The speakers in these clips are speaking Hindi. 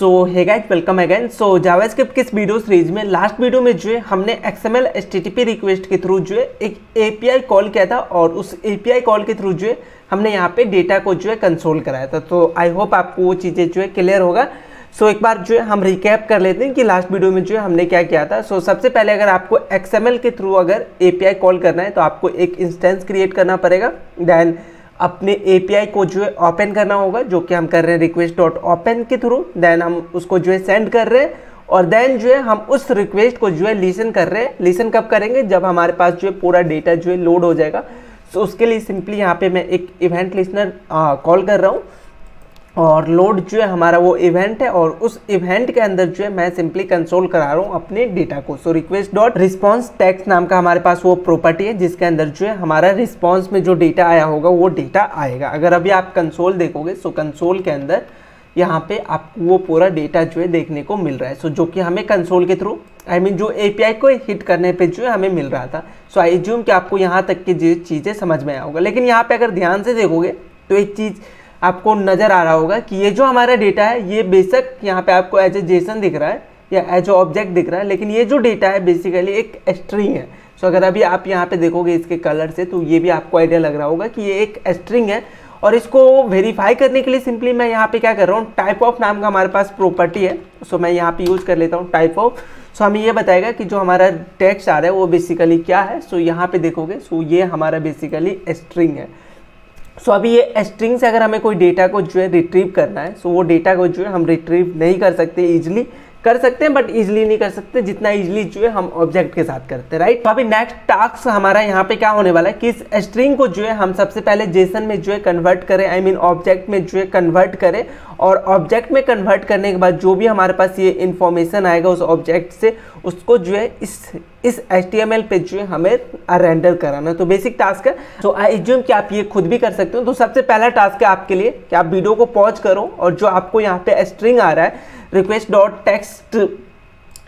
सो हे गाइस, वेलकम अगेन। सो जावास्क्रिप्ट के इस वीडियो सीरीज में लास्ट वीडियो में जो है हमने XML HTTP रिक्वेस्ट के थ्रू जो है एक API कॉल किया था और उस API कॉल के थ्रू जो है हमने यहाँ पे डेटा को जो है कंसोल कराया था। तो आई होप आपको वो चीज़ें जो है क्लियर होगा। सो एक बार जो है हम रिकैप कर लेते हैं कि लास्ट वीडियो में जो है हमने क्या किया था। सो सबसे पहले अगर आपको XML के थ्रू अगर API कॉल करना है तो आपको एक इंस्टेंस क्रिएट करना पड़ेगा। देन अपने API को जो है ओपन करना होगा, जो कि हम कर रहे हैं रिक्वेस्ट डॉट ओपन के थ्रू। देन हम उसको जो है सेंड कर रहे हैं और देन जो है हम उस रिक्वेस्ट को जो है लिसन कर रहे हैं। लिसन कब करेंगे? जब हमारे पास जो है पूरा डेटा जो है लोड हो जाएगा। सो उसके लिए सिंपली यहाँ पे मैं एक इवेंट लिसनर कॉल कर रहा हूँ और लोड जो है हमारा वो इवेंट है और उस इवेंट के अंदर जो है मैं सिंपली कंसोल करा रहा हूँ अपने डेटा को। So request dot response text नाम का हमारे पास वो प्रॉपर्टी है जिसके अंदर जो है हमारा रिस्पॉन्स में जो डेटा आया होगा वो डेटा आएगा। अगर अभी आप कंसोल देखोगे सो कंसोल के अंदर यहाँ पे आपको वो पूरा डेटा जो है देखने को मिल रहा है। सो जो कि हमें कंसोल के थ्रू जो API को हिट करने पे जो है हमें मिल रहा था। सो आई एज्यूम कि आपको यहाँ तक की जो चीज़ें समझ में आया होगा। लेकिन यहाँ पे अगर ध्यान से देखोगे तो एक चीज़ आपको नज़र आ रहा होगा कि ये जो हमारा डेटा है ये बेशक यहाँ पे आपको एज ए जेसन दिख रहा है या एज ए ऑब्जेक्ट दिख रहा है, लेकिन ये जो डेटा है बेसिकली एक स्ट्रिंग है। सो अगर अभी आप यहाँ पे देखोगे इसके कलर से तो ये भी आपको आइडिया लग रहा होगा कि ये एक स्ट्रिंग है। और इसको वेरीफाई करने के लिए सिंपली मैं यहाँ पे क्या कर रहा हूँ, टाइप ऑफ नाम का हमारे पास प्रॉपर्टी है। सो मैं यहाँ पे यूज़ कर लेता हूँ टाइप ऑफ। सो हमें ये बताएगा कि जो हमारा टेक्स्ट आ रहा है वो बेसिकली क्या है। सो यहाँ पे देखोगे सो ये हमारा बेसिकली स्ट्रिंग है। सो अभी ये स्ट्रिंग से अगर हमें कोई डेटा को जो है रिट्रीव करना है सो वो डेटा को जो है हम रिट्रीव नहीं कर सकते। ईजिली कर सकते हैं बट ईजिली नहीं कर सकते जितना ईजिली जो है हम ऑब्जेक्ट के साथ करते हैं, राइट। तो अभी नेक्स्ट टास्क हमारा यहाँ पे क्या होने वाला है कि इस स्ट्रिंग को जो है हम सबसे पहले जेसन में जो है कन्वर्ट करें, ऑब्जेक्ट में जो है कन्वर्ट करें। और ऑब्जेक्ट में कन्वर्ट करने के बाद जो भी हमारे पास ये इन्फॉर्मेशन आएगा उस ऑब्जेक्ट से उसको जो है इस HTML पे जो है हमें रेंडर कराना। तो बेसिक टास्क है। तो आई एज्यूम कि आप ये खुद भी कर सकते हो। तो सबसे पहला टास्क है आपके लिए कि आप वीडियो को पॉज करो और जो आपको यहाँ पे स्ट्रिंग आ रहा है request dot text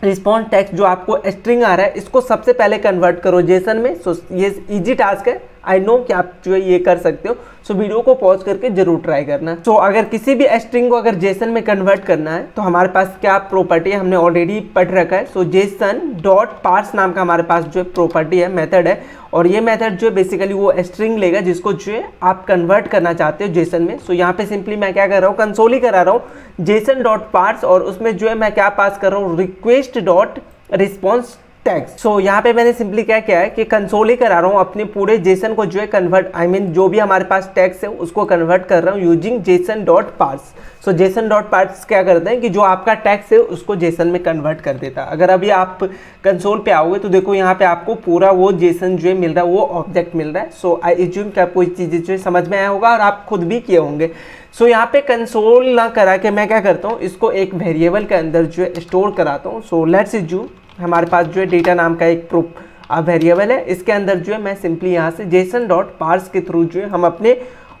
response text जो आपको स्ट्रिंग आ रहा है इसको सबसे पहले कन्वर्ट करो जेसन में। सो ये इजी टास्क है, आई नो कि आप जो है ये कर सकते हो। सो वीडियो को पॉज करके जरूर ट्राई करना। सो अगर किसी भी स्ट्रिंग को अगर जेसन में कन्वर्ट करना है तो हमारे पास क्या प्रॉपर्टी है हमने ऑलरेडी पढ़ रखा है। सो जेसन डॉट पार्स नाम का हमारे पास जो है प्रॉपर्टी है, मेथड है। और ये मेथड जो है बेसिकली वो स्ट्रिंग लेगा जिसको जो है आप कन्वर्ट करना चाहते हो जेसन में। सो यहाँ पे सिंपली मैं क्या कर रहा हूँ, कंसोल ही करा रहा हूँ जेसन डॉट पार्स और उसमें जो है मैं क्या पास कर रहा हूँ, रिक्वेस्ट डॉट रिस्पॉन्स टेक्स्ट। सो यहाँ पे मैंने सिंपली क्या किया है कि कंसोल ही करा रहा हूँ अपने पूरे जेसन को जो है कन्वर्ट, जो भी हमारे पास टेक्स्ट है उसको कन्वर्ट कर रहा हूँ यूजिंग जेसन डॉट पार्स। सो जेसन डॉट पार्स क्या करते हैं कि जो आपका टेक्स्ट है उसको जेसन में कन्वर्ट कर देता है। अगर अभी आप कंसोल पे आओगे तो देखो यहाँ पे आपको पूरा वो जेसन जो है मिल रहा है, वो ऑब्जेक्ट मिल रहा है। सो आई एज्यूम कि आपको ये चीज़ें जो है समझ में आया होगा और आप खुद भी किए होंगे। सो यहाँ पे कंसोल ना करा के मैं क्या करता हूँ, इसको एक वेरिएबल के अंदर जो है स्टोर कराता हूँ। सो लेट्स एज्यूम हमारे पास जो है डेटा नाम का एक वेरिएबल है, इसके अंदर जो है मैं सिंपली यहाँ से जेसन डॉट पार्स के थ्रू जो है हम अपने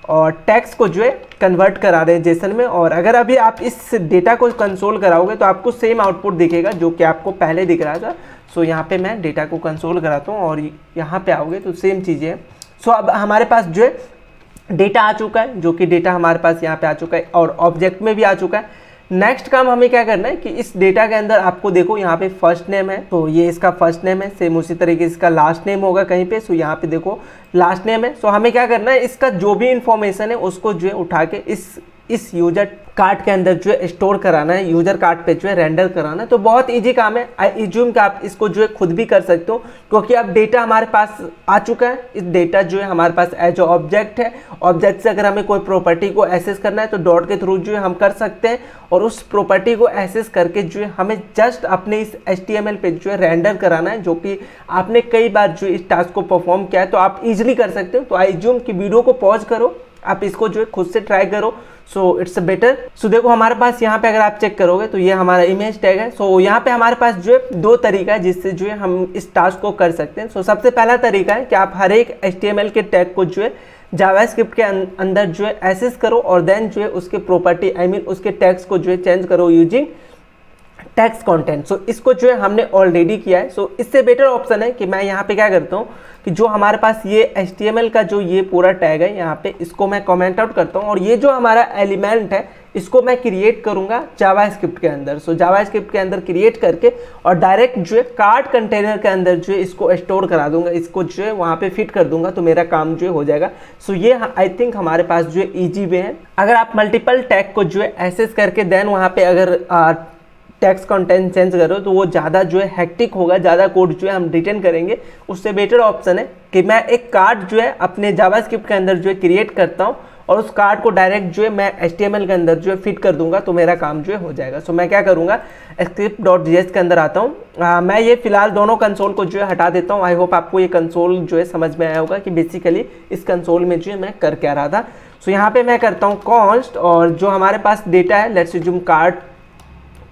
टेक्स्ट को जो है कन्वर्ट करा रहे हैं जेसन में। और अगर अभी आप इस डेटा को कंसोल कराओगे तो आपको सेम आउटपुट दिखेगा जो कि आपको पहले दिख रहा था। सो यहाँ पे मैं डेटा को कंसोल कराता हूँ और यहाँ पे आओगे तो सेम चीज़ें हैं। सो अब हमारे पास जो है डेटा आ चुका है, जो कि डेटा हमारे पास यहाँ पे आ चुका है और ऑब्जेक्ट में भी आ चुका है। नेक्स्ट काम हमें क्या करना है कि इस डेटा के अंदर आपको देखो यहाँ पे फर्स्ट नेम है, तो ये इसका फर्स्ट नेम है। सेम उसी तरीके से इसका लास्ट नेम होगा कहीं पे। सो यहाँ पे देखो लास्ट नेम है। सो हमें क्या करना है, इसका जो भी इंफॉर्मेशन है उसको जो है उठा के इस यूजर कार्ड के अंदर जो है स्टोर कराना है, यूजर कार्ड पे जो है रेंडर कराना है। तो बहुत इजी काम है। आई एज्यूम कि आप इसको जो है खुद भी कर सकते हो क्योंकि अब डेटा हमारे पास आ चुका है। इस डेटा जो है हमारे पास एज ऑब्जेक्ट है। ऑब्जेक्ट से अगर हमें कोई प्रॉपर्टी को एक्सेस करना है तो डॉट के थ्रू जो है हम कर सकते हैं और उस प्रॉपर्टी को एक्सेस करके जो है हमें जस्ट अपने इस HTML पे जो है रेंडर कराना है, जो कि आपने कई बार जो इस टास्क को परफॉर्म किया है तो आप इजीली कर सकते हो। तो आई एज्यूम कि वीडियो को पॉज करो, आप इसको जो है खुद से ट्राई करो। So it's better. सो देखो हमारे पास यहाँ पे अगर आप चेक करोगे तो ये हमारा इमेज टैग है। सो यहाँ पे हमारे पास जो है दो तरीका है जिससे जो है हम इस टास्क को कर सकते हैं। सो सबसे पहला तरीका है कि आप हर एक HTML के टैग को जो है जावास्क्रिप्ट के अंदर जो है एक्सेस करो और देन जो है उसके प्रॉपर्टी उसके टैग्स को जो है चेंज करो यूजिंग टेक्स्ट कंटेंट। सो इसको जो है हमने ऑलरेडी किया है। सो इससे बेटर ऑप्शन है कि मैं यहाँ पे क्या करता हूँ कि जो हमारे पास ये HTML का जो ये पूरा टैग है यहाँ पे, इसको मैं कमेंट आउट करता हूँ और ये जो हमारा एलिमेंट है इसको मैं क्रिएट करूँगा जावास्क्रिप्ट के अंदर। सो जावास्क्रिप्ट के अंदर क्रिएट करके और डायरेक्ट जो है कार्ड कंटेनर के अंदर जो है इसको स्टोर करा दूंगा, इसको जो है वहाँ पे फिट कर दूंगा, तो मेरा काम जो है हो जाएगा। सो ये आई थिंक हमारे पास जो है ईजी वे है। अगर आप मल्टीपल टैग को जो है एसेस करके देन वहाँ पे अगर टेक्स्ट कंटेंट चेंज करो तो वो ज़्यादा जो है हेक्टिक होगा, ज़्यादा कोड जो है हम रिटर्न करेंगे। उससे बेटर ऑप्शन है कि मैं एक कार्ड जो है अपने जावास्क्रिप्ट के अंदर जो है क्रिएट करता हूँ और उस कार्ड को डायरेक्ट जो है मैं HTML के अंदर जो है फिट कर दूंगा, तो मेरा काम जो है हो जाएगा। सो मैं क्या करूँगा, script.js के अंदर आता हूँ। मैं ये फिलहाल दोनों कंसोल को जो है हटा देता हूँ। आई होप आपको ये कंसोल जो है समझ में आया होगा कि बेसिकली इस कंसोल में जो है मैं कर क्या रहा था। सो यहाँ पे मैं करता हूँ कॉन्स्ट और जो हमारे पास डेटा है, लेट्स अज्यूम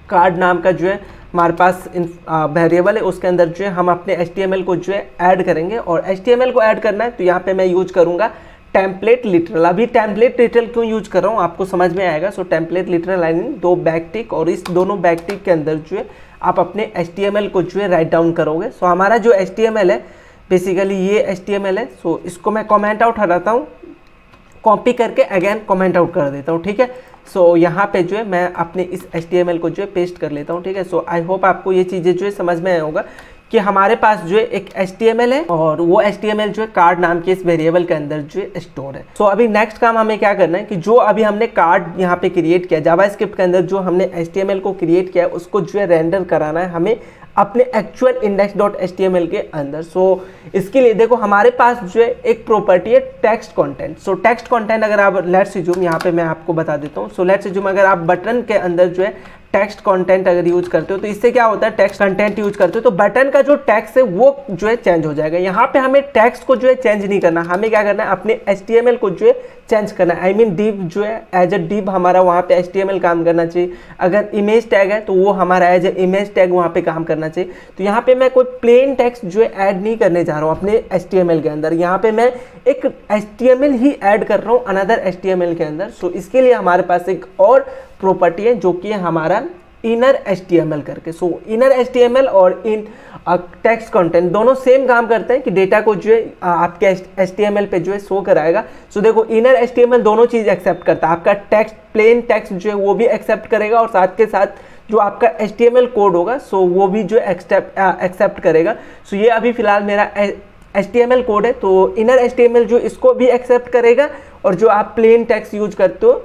कार्ड नाम का जो है हमारे पास वेरिएबल है, उसके अंदर जो है हम अपने HTML को जो है ऐड करेंगे और HTML को ऐड करना है तो यहाँ पे मैं यूज करूँगा टेम्पलेट लिटरल। अभी टेम्पलेट लिटरल क्यों यूज कर रहा हूँ आपको समझ में आएगा। So template literal I mean 2 backtick और इस दोनों बैकटिक के अंदर जो है आप अपने HTML को जो है राइट डाउन करोगे। सो हमारा जो HTML है बेसिकली ये HTML है। सो इसको मैं कमेंट आउट हटाता हूँ, कॉपी करके अगेन कमेंट आउट कर देता हूँ, ठीक है। सो यहाँ पे जो है मैं अपने इस HTML को जो है पेस्ट कर लेता हूँ, ठीक है। सो आई होप आपको ये चीज़ें जो है समझ में आया होगा कि हमारे पास जो है एक HTML है और वो HTML जो है कार्ड नाम के इस वेरिएबल के अंदर जो है स्टोर है। सो अभी नेक्स्ट काम हमें क्या करना है कि जो अभी हमने कार्ड यहाँ पे क्रिएट किया जावास्क्रिप्ट के अंदर, जो हमने HTML को क्रिएट किया है उसको जो है रेंडर कराना है हमें अपने एक्चुअल index.html के अंदर। सो इसके लिए देखो हमारे पास जो है एक प्रॉपर्टी है टेक्स्ट कंटेंट। सो टेक्स्ट कंटेंट अगर आप लेट्स अज्यूम यहाँ पे मैं आपको बता देता हूँ। सो लेट्स अज्यूम अगर आप बटन के अंदर जो है टेक्स्ट कंटेंट अगर यूज करते हो तो इससे क्या होता है, टेक्स्ट कंटेंट यूज करते हो तो बटन का जो टेक्स्ट है वो जो है चेंज हो जाएगा। यहाँ पे हमें टेक्स्ट को जो है चेंज नहीं करना, हमें क्या करना है अपने HTML को जो है चेंज करना है। आई मीन डिव जो है एज अ डिव हमारा वहाँ पे HTML काम करना चाहिए। अगर इमेज टैग है तो वो हमारा एज अ इमेज टैग वहाँ पे काम करना चाहिए। तो यहाँ पे मैं कोई प्लेन टेक्स्ट जो है ऐड नहीं करने जा रहा हूँ अपने HTML के अंदर, यहाँ पे मैं एक HTML ही ऐड कर रहा हूँ अनदर HTML के अंदर। सो इसके लिए हमारे पास एक और प्रॉपर्टी है जो कि हमारा इनर HTML करके। सो इनर HTML और इन टेक्स्ट कंटेंट दोनों सेम काम करते हैं कि डेटा को जो है आपके HTML पे जो है शो कराएगा। सो देखो इनर HTML दोनों चीज़ एक्सेप्ट करता है, आपका टेक्स्ट प्लेन टेक्स्ट जो है वो भी एक्सेप्ट करेगा और साथ के साथ जो आपका HTML कोड होगा सो वो भी जो एक्सेप्ट करेगा। सो ये अभी फिलहाल मेरा HTML कोड है तो इनर HTML जो इसको भी एक्सेप्ट करेगा और जो आप प्लेन टेक्स्ट यूज करते हो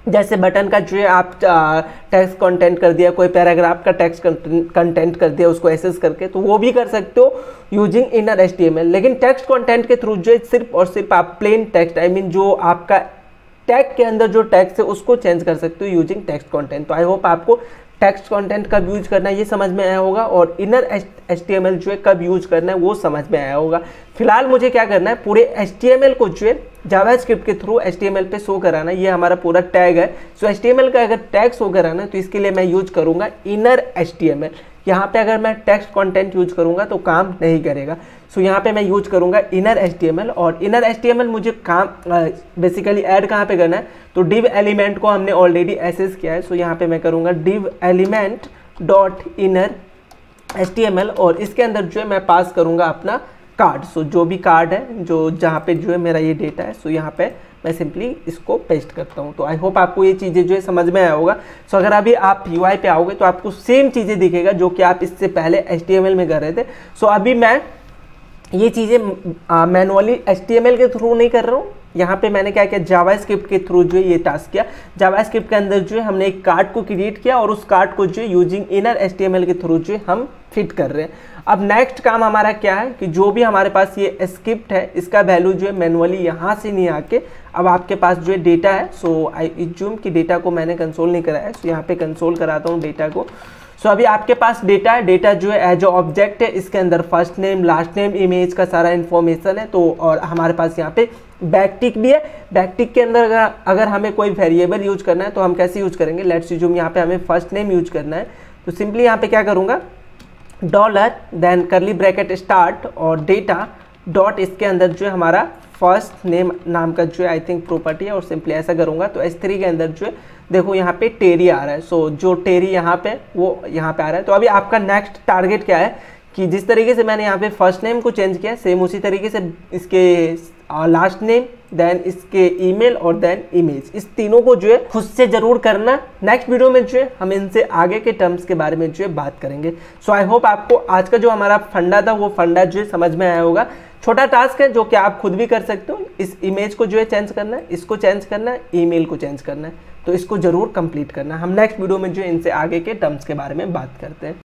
जैसे बटन का जो है आप टेक्स्ट कंटेंट कर दिया, कोई पैराग्राफ का टेक्स्ट कंटेंट कर दिया उसको एसेस करके, तो वो भी कर सकते हो यूजिंग इनर HTML। लेकिन टेक्स्ट कंटेंट के थ्रू जो है सिर्फ और सिर्फ आप प्लेन टेक्स्ट आई मीन जो आपका टैग के अंदर जो टेक्स्ट है उसको चेंज कर सकते हो यूजिंग टेक्स्ट कंटेंट। तो आई होप आपको टेक्स्ट कंटेंट कब यूज करना है ये समझ में आया होगा और इनर HTML जो है कब यूज करना है वो समझ में आया होगा। फिलहाल मुझे क्या करना है पूरे HTML को जो है जावास्क्रिप्ट के थ्रू HTML पे शो कराना है। ये हमारा पूरा टैग है। सो HTML का अगर टैग शो कराना है तो इसके लिए मैं यूज करूँगा इनर HTML। यहाँ पे अगर मैं टेक्स्ट कंटेंट यूज करूँगा तो काम नहीं करेगा। सो यहाँ पे मैं यूज करूँगा इनर HTML और इनर HTML मुझे काम बेसिकली ऐड कहाँ पे करना है तो डिव एलिमेंट को हमने ऑलरेडी एसेस किया है। सो यहाँ पे मैं करूँगा div element dot inner HTML और इसके अंदर जो है मैं पास करूँगा अपना कार्ड। सो जो भी कार्ड है जो जहाँ पे जो है मेरा ये डेटा है सो यहाँ पे मैं सिंपली इसको पेस्ट करता हूँ। तो आई होप आपको ये चीज़ें जो है समझ में आया होगा। सो अगर अभी आप UI पे आओगे तो आपको सेम चीज़ें दिखेगा जो कि आप इससे पहले HTML में कर रहे थे। सो अभी मैं ये चीज़ें मैनुअली HTML के थ्रू नहीं कर रहा हूँ। यहाँ पे मैंने क्या किया जावास्क्रिप्ट के थ्रू जो है ये टास्क किया। जावास्क्रिप्ट के अंदर जो है हमने एक कार्ड को क्रिएट किया और उस कार्ड को जो है यूजिंग इनर HTML के थ्रू जो है हम फिट कर रहे हैं। अब नेक्स्ट काम हमारा क्या है कि जो भी हमारे पास ये स्क्रिप्ट है इसका वैल्यू जो है मैनुअली यहाँ से नहीं आके अब आपके पास जो है डेटा है। सो आई एज्यूम कि डेटा को मैंने कंसोल नहीं कराया है। सो यहाँ पे कंसोल कराता हूँ डेटा को। सो अभी आपके पास डेटा है, डेटा जो है एज ऑब्जेक्ट है, इसके अंदर first name last name image का सारा इन्फॉर्मेशन है। तो और हमारे पास यहाँ पे बैकटिक भी है। बैकटिक के अंदर अगर हमें कोई वेरिएबल यूज करना है तो हम कैसे यूज करेंगे, लेट्स अज्यूम यहाँ पे हमें फर्स्ट नेम यूज करना है तो सिंपली यहाँ पे क्या करूँगा dollar then curly bracket start और डेटा डॉट इसके अंदर जो है हमारा फर्स्ट नेम नाम का जो है आई थिंक प्रॉपर्टी है और सिंपली ऐसा करूँगा तो S3 के अंदर जो है देखो यहाँ पे टेरी आ रहा है। सो जो टेरी यहाँ पे वो यहाँ पे आ रहा है। तो अभी आपका नेक्स्ट टारगेट क्या है कि जिस तरीके से मैंने यहाँ पे फर्स्ट नेम को चेंज किया सेम उसी तरीके से इसके लास्ट नेम, देन इसके ईमेल और देन इमेज, इस तीनों को जो है खुद से जरूर करना। नेक्स्ट वीडियो में जो है हम इनसे आगे के टर्म्स के बारे में जो है बात करेंगे। सो आई होप आपको आज का जो हमारा फंडा था वो फंडा जो है समझ में आया होगा। छोटा टास्क है जो कि आप खुद भी कर सकते हो। इस इमेज को जो है चेंज करना है, इसको चेंज करना है, ईमेल को चेंज करना है, तो इसको जरूर कंप्लीट करना। हम नेक्स्ट वीडियो में जो है इनसे आगे के टर्म्स के बारे में बात करते हैं।